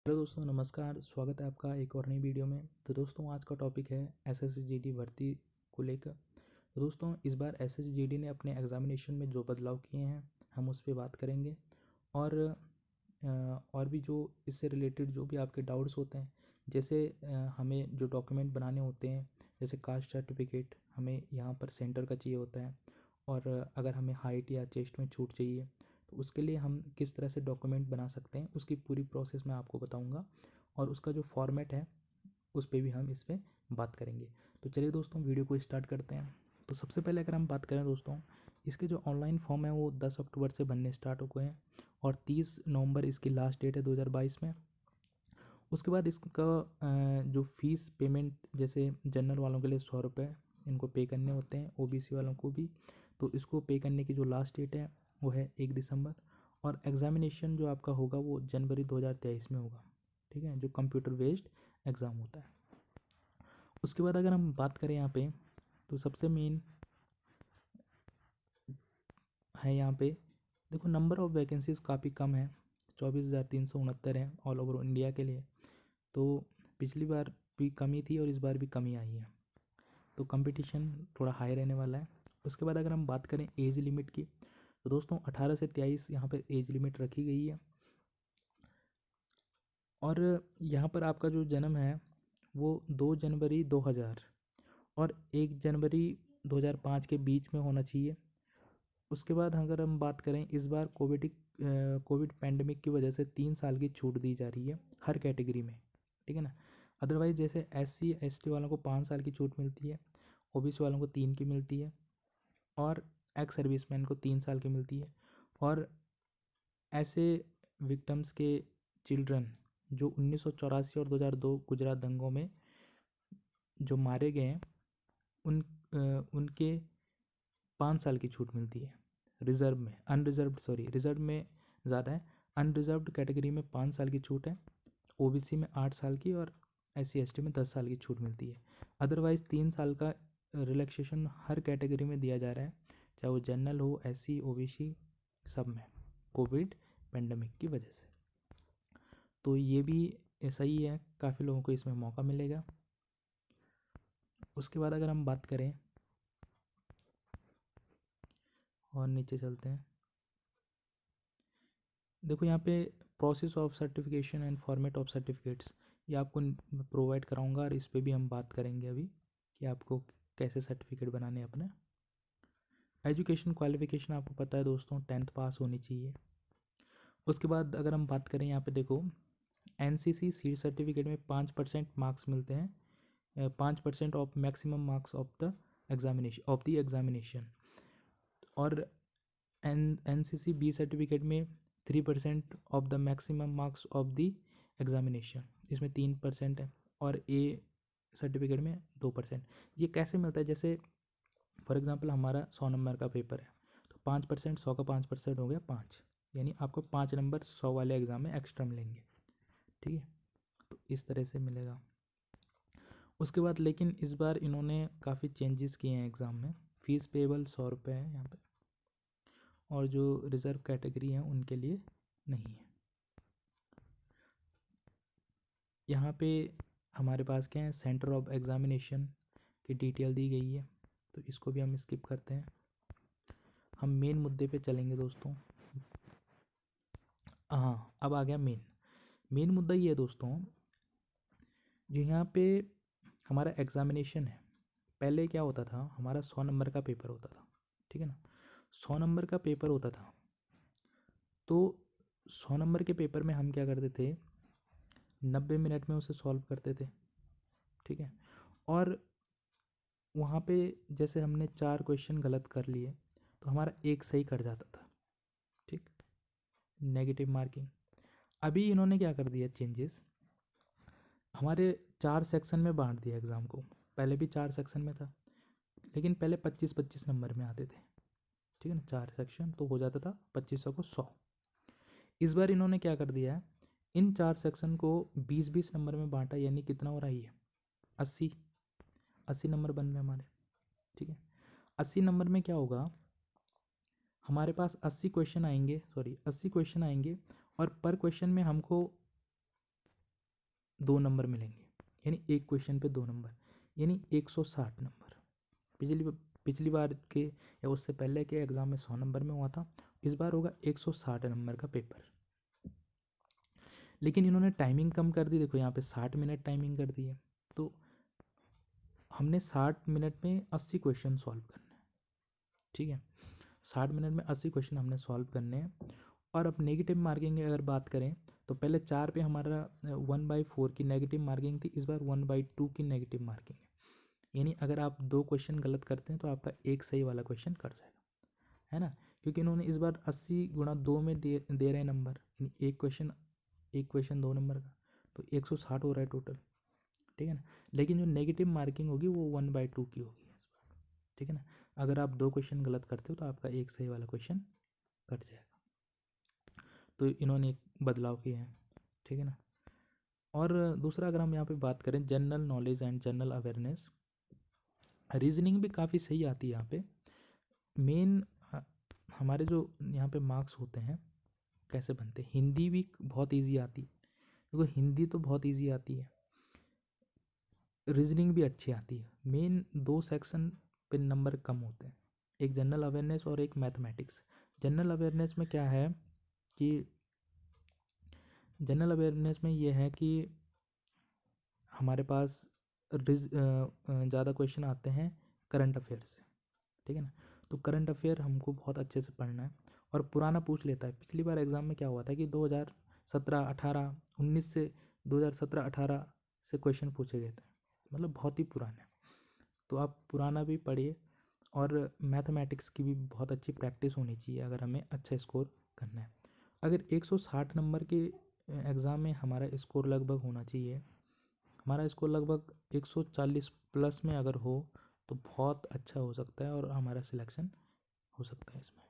Hello दोस्तों, नमस्कार। स्वागत है आपका एक और नई वीडियो में। तो दोस्तों, आज का टॉपिक है एसएसजीडी भर्ती को लेकर। तो दोस्तों, इस बार एसएसजीडी ने अपने एग्जामिनेशन में जो बदलाव किए हैं हम उस पर बात करेंगे। और और भी जो इससे रिलेटेड जो भी आपके डाउट्स होते हैं, जैसे हमें जो डॉक्यूमेंट बनाने होते हैं, जैसे कास्ट सर्टिफिकेट हमें यहाँ पर सेंटर का चाहिए होता है। और अगर हमें हाइट या चेस्ट में छूट चाहिए तो उसके लिए हम किस तरह से डॉक्यूमेंट बना सकते हैं, उसकी पूरी प्रोसेस मैं आपको बताऊंगा। और उसका जो फॉर्मेट है उस पर भी हम इस पर बात करेंगे। तो चलिए दोस्तों, वीडियो को स्टार्ट करते हैं। तो सबसे पहले अगर हम बात करें दोस्तों, इसके जो ऑनलाइन फॉर्म है वो 10 अक्टूबर से बनने स्टार्ट हो गए हैं और 30 नवंबर इसकी लास्ट डेट है 2022 में। उसके बाद इसका जो फीस पेमेंट, जैसे जनरल वालों के लिए 100 रुपये इनको पे करने होते हैं, ओबीसी वालों को भी। तो इसको पे करने की जो लास्ट डेट है वो है 1 दिसंबर। और एग्ज़ामिनेशन जो आपका होगा वो जनवरी 2023 में होगा, ठीक है, जो कंप्यूटर बेस्ड एग्ज़ाम होता है। उसके बाद अगर हम बात करें यहाँ पे, तो सबसे मेन है यहाँ पे, देखो नंबर ऑफ़ वैकेंसीज़ काफ़ी कम है, 24,369 है ऑल ओवर इंडिया के लिए। तो पिछली बार भी कमी थी और इस बार भी कमी आई है, तो कंपटीशन थोड़ा हाई रहने वाला है। उसके बाद अगर हम बात करें एज लिमिट की, तो दोस्तों 18 से 23 यहाँ पर एज लिमिट रखी गई है। और यहाँ पर आपका जो जन्म है वो 2 जनवरी 2000 और 1 जनवरी 2005 के बीच में होना चाहिए। उसके बाद अगर हम बात करें, इस बार कोविड पैंडमिक की वजह से 3 साल की छूट दी जा रही है हर कैटेगरी में, ठीक है ना। अदरवाइज़ जैसे SC ST वालों को 5 साल की छूट मिलती है, ओबीसी वालों को 3 की मिलती है और एक्स सर्विसमैन को 3 साल की मिलती है। और ऐसे विक्टिम्स के चिल्ड्रन जो 1984 और 2002 गुजरात दंगों में जो मारे गए हैं उनके 5 साल की छूट मिलती है। रिजर्व में रिजर्व में ज़्यादा है, अनरिजर्व्ड कैटेगरी में 5 साल की छूट है, ओबीसी में 8 साल की और SC ST में 10 साल की छूट मिलती है। अदरवाइज़ 3 साल का रिलैक्सेशन हर कैटेगरी में दिया जा रहा है, चाहे वो जनरल हो, SC OBC, सब में, कोविड पेंडेमिक की वजह से। तो ये भी ऐसा ही है, काफ़ी लोगों को इसमें मौका मिलेगा। उसके बाद अगर हम बात करें और नीचे चलते हैं, देखो यहाँ पे process of certification and format of certificates ये आपको प्रोवाइड कराऊंगा और इस पे भी हम बात करेंगे अभी कि आपको कैसे सर्टिफिकेट बनाने हैं अपने। एजुकेशन क्वालिफिकेशन आपको पता है दोस्तों, 10th पास होनी चाहिए। उसके बाद अगर हम बात करें, यहाँ पे देखो NCC सीट सर्टिफिकेट में 5% मार्क्स मिलते हैं, 5% of maximum marks of the examination. और NCC B सर्टिफिकेट में 3% of the maximum marks of the examination, इसमें 3% है। और A सर्टिफिकेट में 2%। ये कैसे मिलता है, जैसे फॉर एग्जांपल हमारा 100 नंबर का पेपर है, तो 5%, 100 का 5% हो गया 5, यानी आपको 5 नंबर 100 वाले एग्ज़ाम में एक्स्ट्रा मिलेंगे, ठीक है। तो इस तरह से मिलेगा। उसके बाद लेकिन इस बार इन्होंने काफ़ी चेंजेस किए हैं एग्ज़ाम में। फ़ीस पेबल 100 रुपये है यहाँ पे, और जो रिज़र्व कैटेगरी हैं उनके लिए नहीं है। यहाँ पे हमारे पास क्या है, सेंटर ऑफ एग्ज़ामिनेशन की डिटेल दी गई है, तो इसको भी हम स्किप करते हैं। हम मेन मुद्दे पे चलेंगे दोस्तों। हाँ, अब आ गया मेन मुद्दा ये है दोस्तों, जो यहाँ पे हमारा एग्ज़ामिनेशन है। पहले क्या होता था, हमारा 100 नंबर का पेपर होता था, ठीक है ना। 100 नंबर का पेपर होता था, तो 100 नंबर के पेपर में हम क्या करते थे, 90 मिनट में उसे सॉल्व करते थे, ठीक है। और वहाँ पे जैसे हमने 4 क्वेश्चन गलत कर लिए तो हमारा एक सही कट जाता था, ठीक, नेगेटिव मार्किंग। अभी इन्होंने क्या कर दिया चेंजेस, हमारे 4 सेक्शन में बांट दिया एग्ज़ाम को। पहले भी 4 सेक्शन में था, लेकिन पहले 25-25 नंबर में आते थे, ठीक है ना, 4 सेक्शन तो हो जाता था 2500 को 100। इस बार इन्होंने क्या कर दिया है, इन 4 सेक्शन को 20-20 नंबर में बांटा, यानी कितना हो रहा है ये 80 नंबर बन रहे हैं हमारे, ठीक है। 80 नंबर में क्या होगा, हमारे पास 80 क्वेश्चन आएंगे और पर क्वेश्चन में हमको 2 नंबर मिलेंगे, यानी एक क्वेश्चन पे 2 नंबर, यानी 160 नंबर। पिछली बार के या उससे पहले के एग्ज़ाम में 100 नंबर में हुआ था, इस बार होगा 160 नंबर का पेपर। लेकिन इन्होंने टाइमिंग कम कर दी, देखो यहाँ पे 60 मिनट टाइमिंग कर दी है। तो हमने 60 मिनट में 80 क्वेश्चन सॉल्व करने हैं, ठीक है। 60 मिनट में 80 क्वेश्चन हमने सॉल्व करने हैं। और अब नेगेटिव मार्किंग की अगर बात करें तो पहले 4 पे हमारा 1/4 की नेगेटिव मार्किंग थी, इस बार 1/2 की नेगेटिव मार्किंग है। यानी अगर आप 2 क्वेश्चन गलत करते हैं तो आपका एक सही वाला क्वेश्चन कट जाएगा, है ना। क्योंकि इन्होंने इस बार 80 गुणा 2 में दे रहे हैं नंबर, यानी एक क्वेश्चन 2 नंबर का, तो 160 हो रहा है टोटल, ठीक है ना। लेकिन जो नेगेटिव मार्किंग होगी वो 1/2 की होगी इस बार, ठीक है ना। अगर आप 2 क्वेश्चन गलत करते हो तो आपका एक सही वाला क्वेश्चन कट जाएगा। तो इन्होंने एक बदलाव किए हैं, ठीक है ना। और दूसरा अगर हम यहाँ पे बात करें general knowledge and general awareness, reasoning भी काफ़ी सही आती है यहाँ पे। मेन हमारे जो यहाँ पे मार्क्स होते हैं कैसे बनते हैं, हिंदी भी बहुत इजी आती है, देखो हिंदी तो बहुत इजी आती है, रीजनिंग भी अच्छी आती है। मेन 2 सेक्शन पे नंबर कम होते हैं, एक जनरल अवेयरनेस और एक मैथमेटिक्स। जनरल अवेयरनेस में क्या है कि जनरल अवेयरनेस में ये है कि हमारे पास ज़्यादा क्वेश्चन आते हैं करंट अफेयर से, ठीक है ना। तो करंट अफेयर हमको बहुत अच्छे से पढ़ना है और पुराना पूछ लेता है। पिछली बार एग्ज़ाम में क्या हुआ था कि 2017, 18, 19 से 2017, 18 से क्वेश्चन पूछे गए थे, मतलब बहुत ही पुराने। तो आप पुराना भी पढ़िए और मैथमेटिक्स की भी बहुत अच्छी प्रैक्टिस होनी चाहिए अगर हमें अच्छा स्कोर करना है। अगर 160 नंबर के एग्ज़ाम में हमारा स्कोर लगभग होना चाहिए, हमारा स्कोर लगभग 140 प्लस में अगर हो तो बहुत अच्छा हो सकता है और हमारा सिलेक्शन हो सकता है इसमें।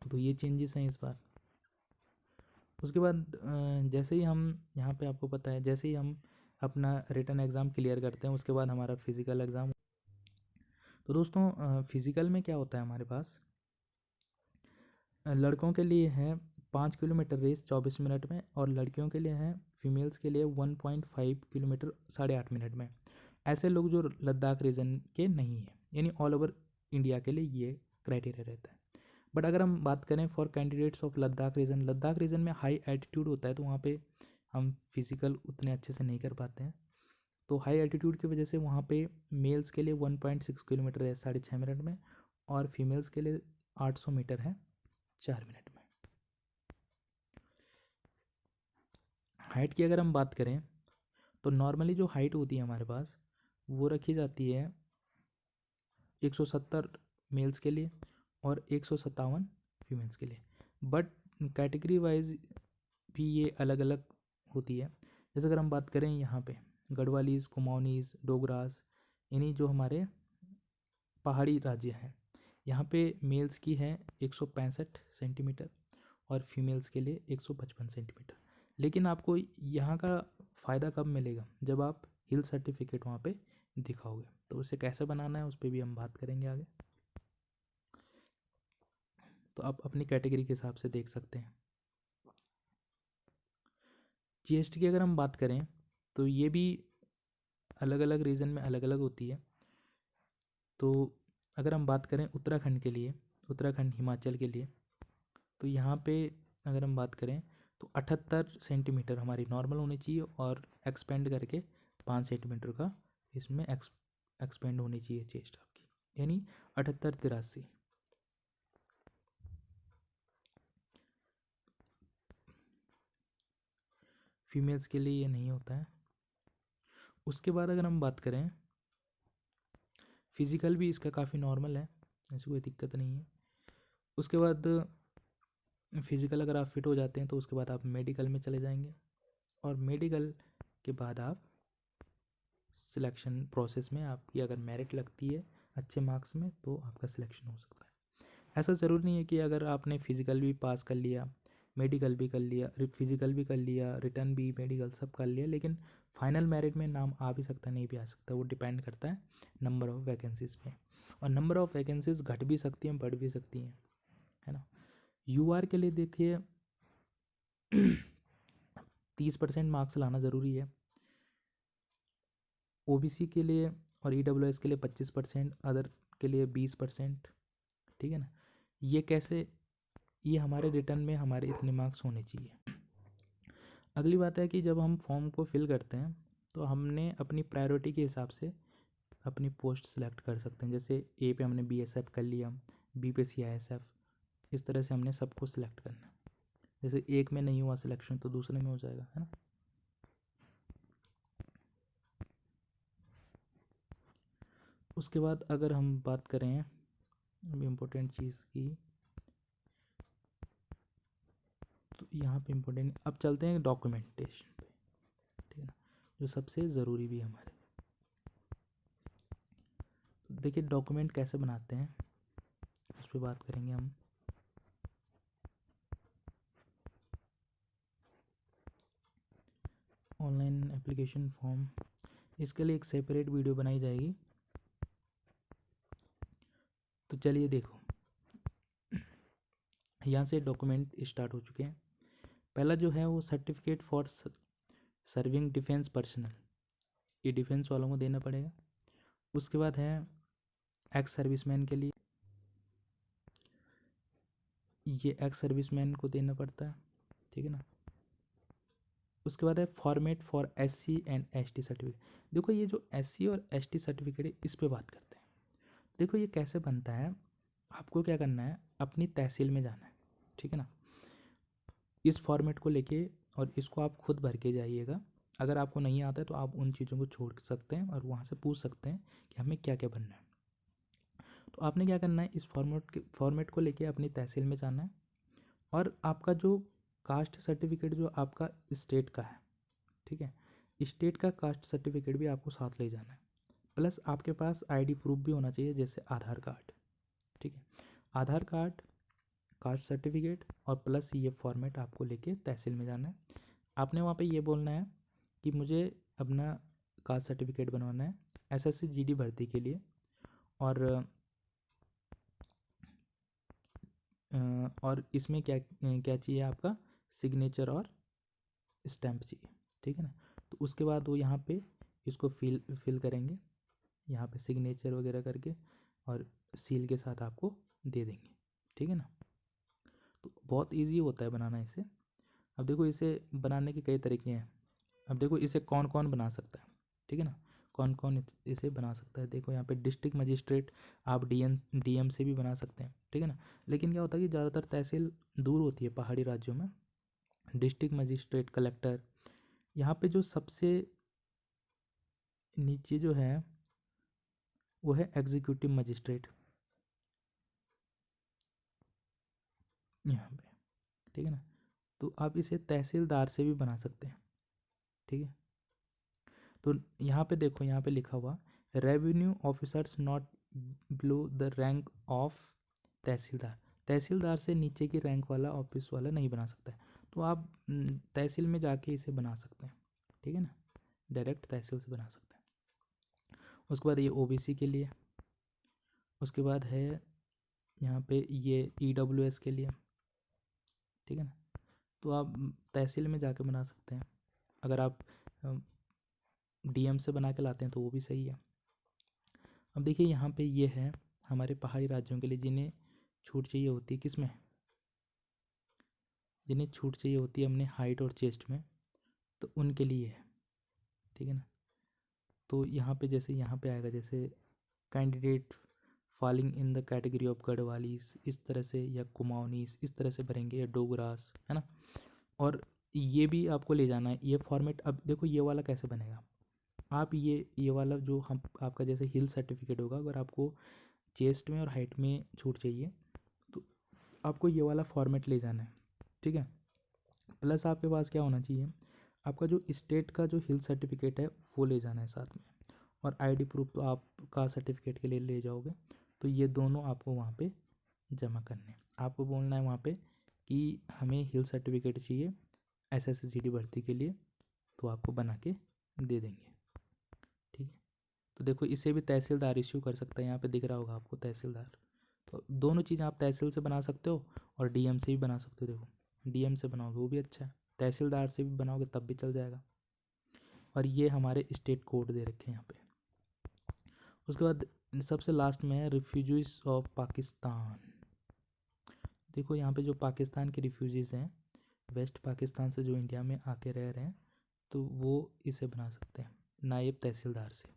तो ये चेंजेस हैं इस बार। उसके बाद जैसे ही हम यहाँ पे आपको पता है, जैसे ही हम अपना रिटन एग्ज़ाम क्लियर करते हैं उसके बाद हमारा फिज़िकल एग्ज़ाम। तो दोस्तों फिज़िकल में क्या होता है हमारे पास, लड़कों के लिए है 5 किलोमीटर रेस 24 मिनट में, और लड़कियों के लिए है फीमेल्स के लिए 1.5 किलोमीटर 8.5 मिनट में। ऐसे लोग जो लद्दाख रीजन के नहीं हैं, यानी ऑल ओवर इंडिया के लिए ये क्राइटेरिया रहता है। बट अगर हम बात करें for candidates of Ladakh region में हाई एल्टीट्यूड होता है, तो वहाँ पे हम फिज़िकल उतने अच्छे से नहीं कर पाते हैं। तो हाई एल्टीट्यूड की वजह से वहाँ पे मेल्स के लिए 1.6 किलोमीटर है 6.5 मिनट में, और फीमेल्स के लिए 800 मीटर है 4 मिनट में। हाइट की अगर हम बात करें तो नॉर्मली जो हाइट होती है हमारे पास वो रखी जाती है 170 मेल्स के लिए और 157 फीमेल्स के लिए। बट कैटेगरी वाइज भी ये अलग अलग होती है। जैसे अगर हम बात करें यहाँ पे गढ़वालीज, कुमाऊनीज, डोगरास, यानी जो हमारे पहाड़ी राज्य हैं, यहाँ पे मेल्स की है 165 सेंटीमीटर और फीमेल्स के लिए 155 सेंटीमीटर। लेकिन आपको यहाँ का फ़ायदा कब मिलेगा, जब आप हिल सर्टिफिकेट वहाँ पे दिखाओगे। तो उसे कैसे बनाना है उस पर भी हम बात करेंगे आगे। तो आप अपनी कैटेगरी के हिसाब से देख सकते हैं। चेस्ट की अगर हम बात करें तो ये भी अलग अलग रीजन में अलग अलग होती है। तो अगर हम बात करें उत्तराखंड के लिए, उत्तराखंड हिमाचल के लिए, तो यहाँ पे अगर हम बात करें तो 78 सेंटीमीटर हमारी नॉर्मल होनी चाहिए और एक्सपेंड करके 5 सेंटीमीटर का इसमें एक्सपेंड होनी चाहिए चेस्ट आपकी, यानी 78-83। फीमेल्स के लिए ये नहीं होता है। उसके बाद अगर हम बात करें फिज़िकल भी इसका काफ़ी नॉर्मल है, ऐसी कोई दिक्कत नहीं है। उसके बाद फिज़िकल अगर आप फिट हो जाते हैं तो उसके बाद आप मेडिकल में चले जाएंगे, और मेडिकल के बाद आप सिलेक्शन प्रोसेस में आपकी अगर मेरिट लगती है अच्छे मार्क्स में तो आपका सिलेक्शन हो सकता है। ऐसा ज़रूरी नहीं है कि अगर आपने फ़िज़िकल भी पास कर लिया, मेडिकल भी कर लिया, फिज़िकल भी कर लिया, रिटर्न भी, मेडिकल सब कर लिया, लेकिन फाइनल मेरिट में नाम आ भी सकता नहीं भी आ सकता, वो डिपेंड करता है नंबर ऑफ़ वैकेंसीज़ पे। और नंबर ऑफ़ वैकेंसीज़ घट भी सकती हैं, बढ़ भी सकती हैं, है ना। यूआर के लिए देखिए 30% मार्क्स लाना ज़रूरी है। ओबीसी के लिए और ईडब्ल्यूएस के लिए 25%, अदर के लिए 20%, ठीक है ना। ये कैसे, ये हमारे रिटर्न में हमारे इतने मार्क्स होने चाहिए। अगली बात है कि जब हम फॉर्म को फिल करते हैं तो हमने अपनी प्रायोरिटी के हिसाब से अपनी पोस्ट सेलेक्ट कर सकते हैं। जैसे ए पे हमने बीएसएफ कर लिया, बी पे सीआईएसएफ, इस तरह से हमने सबको सिलेक्ट करना है। जैसे एक में नहीं हुआ सिलेक्शन तो दूसरे में हो जाएगा, है ना। उसके बाद अगर हम बात करें अभी इम्पोर्टेंट चीज़ की, तो यहाँ पे इम्पोर्टेंट, अब चलते हैं डॉक्यूमेंटेशन पे, ठीक है ना, जो सबसे ज़रूरी भी है हमारे। तो देखिए डॉक्यूमेंट कैसे बनाते हैं उस पर बात करेंगे हम। ऑनलाइन एप्लीकेशन फॉर्म, इसके लिए एक सेपरेट वीडियो बनाई जाएगी। तो चलिए देखो, यहाँ से डॉक्यूमेंट स्टार्ट हो चुके हैं। पहला जो है वो certificate for serving defence personnel, ये डिफेंस वालों को देना पड़ेगा। उसके बाद है एक्स सर्विसमैन के लिए, ये एक्स सर्विसमैन को देना पड़ता है, ठीक है ना। उसके बाद है format for SC and ST certificate. देखो ये जो एससी और एसटी सर्टिफिकेट है इस पे बात करते हैं। देखो ये कैसे बनता है, आपको क्या करना है, अपनी तहसील में जाना है, ठीक है ना। इस फॉर्मेट को लेके और इसको आप खुद भर के जाइएगा। अगर आपको नहीं आता है तो आप उन चीज़ों को छोड़ सकते हैं और वहाँ से पूछ सकते हैं कि हमें क्या क्या भरना है। तो आपने क्या करना है, इस फॉर्मेट को लेके अपनी तहसील में जाना है और आपका जो कास्ट सर्टिफिकेट जो आपका स्टेट का है, ठीक है, स्टेट का कास्ट सर्टिफिकेट भी आपको साथ ले जाना है। प्लस आपके पास आईडी प्रूफ भी होना चाहिए, जैसे आधार कार्ड, ठीक है। आधार कार्ड, कास्ट सर्टिफिकेट और प्लस ये फॉर्मेट आपको लेके तहसील में जाना है। आपने वहाँ पे ये बोलना है कि मुझे अपना कास्ट सर्टिफिकेट बनवाना है एसएससी जीडी भर्ती के लिए, और इसमें क्या क्या चाहिए, आपका सिग्नेचर और स्टैम्प चाहिए, ठीक है ना। तो उसके बाद वो यहाँ पे इसको फिल करेंगे, यहाँ पे सिग्नेचर वगैरह करके और सील के साथ आपको दे देंगे, ठीक है ना। तो बहुत इजी होता है बनाना इसे। अब देखो इसे बनाने के कई तरीके हैं। अब देखो इसे कौन कौन बना सकता है, ठीक है ना, कौन कौन इसे बना सकता है। देखो यहाँ पे डिस्ट्रिक्ट मजिस्ट्रेट, आप डीएम से भी बना सकते हैं, ठीक है ना। लेकिन क्या होता है कि ज़्यादातर तहसील दूर होती है पहाड़ी राज्यों में। डिस्ट्रिक्ट मजिस्ट्रेट, कलेक्टर, यहाँ पे जो सबसे नीचे जो है वो है एग्जीक्यूटिव मजिस्ट्रेट, यहाँ पे, ठीक है ना। तो आप इसे तहसीलदार से भी बना सकते हैं, ठीक है। तो यहाँ पे देखो, यहाँ पे लिखा हुआ revenue officers not below the rank of tehsildar, tehsildar से नीचे की रैंक वाला ऑफिस वाला नहीं बना सकता है। तो आप तहसील में जाके इसे बना सकते हैं, ठीक है ना, डायरेक्ट तहसील से बना सकते हैं। उसके बाद ये ओबीसी के लिए, उसके बाद है यहाँ पे ये ईडब्ल्यूएस के लिए, ठीक है ना। तो आप तहसील में जाके बना सकते हैं। अगर आप डीएम से बना के लाते हैं तो वो भी सही है। अब देखिए यहाँ पे ये है हमारे पहाड़ी राज्यों के लिए जिन्हें छूट चाहिए होती है, किस में, जिन्हें छूट चाहिए होती है हमने हाइट और चेस्ट में, तो उनके लिए है, ठीक है ना। तो यहाँ पे जैसे यहाँ पे आएगा जैसे candidate falling in the category of Garhwalis, इस तरह से, या कुमाऊनीस, इस तरह से भरेंगे, या डोगरास, है ना। और ये भी आपको ले जाना है ये फॉर्मेट। अब देखो ये वाला कैसे बनेगा, आप ये वाला जो हम आपका जैसे हिल सर्टिफिकेट होगा, अगर आपको चेस्ट में और हाइट में छूट चाहिए तो आपको ये वाला फॉर्मेट ले जाना है, ठीक है। प्लस आपके पास क्या होना चाहिए, आपका जो स्टेट का जो हिल सर्टिफिकेट है वो ले जाना है साथ में, और आईडी प्रूफ तो आप कास्ट सर्टिफिकेट के लिए ले जाओगे। तो ये दोनों आपको वहाँ पे जमा करने हैं। आपको बोलना है वहाँ पे कि हमें हिल सर्टिफिकेट चाहिए एसएससी भर्ती के लिए, तो आपको बना के दे देंगे, ठीक है। तो देखो इसे भी तहसीलदार इश्यू कर सकता है, यहाँ पे दिख रहा होगा आपको तहसीलदार। तो दोनों चीज़ें आप तहसील से बना सकते हो और डीएम से भी बना सकते हो। देखो डीएम से बनाओगे वो भी अच्छा है, तहसीलदार से भी बनाओगे तब भी चल जाएगा। और ये हमारे स्टेट कोड दे रखे हैं यहाँ पे। उसके बाद सबसे लास्ट में है रिफ्यूजीज ऑफ पाकिस्तान। देखो यहाँ पे जो पाकिस्तान के रिफ्यूजीज़ हैं, वेस्ट पाकिस्तान से जो इंडिया में आके रह रहे हैं, तो वो इसे बना सकते हैं नायब तहसीलदार से,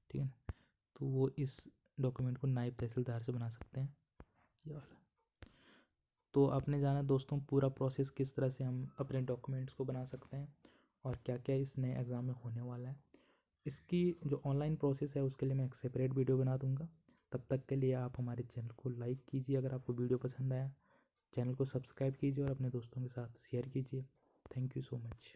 ठीक है ना। तो वो इस डॉक्यूमेंट को नायब तहसीलदार से बना सकते हैं ये वाला। तो आपने जाना दोस्तों पूरा प्रोसेस किस तरह से हम अपने डॉक्यूमेंट्स को बना सकते हैं और क्या क्या इस नए एग्ज़ाम में होने वाला है। इसकी जो ऑनलाइन प्रोसेस है उसके लिए मैं एक सेपरेट वीडियो बना दूंगा। तब तक के लिए आप हमारे चैनल को लाइक कीजिए अगर आपको वीडियो पसंद आया, चैनल को सब्सक्राइब कीजिए और अपने दोस्तों के साथ शेयर कीजिए। Thank you so much.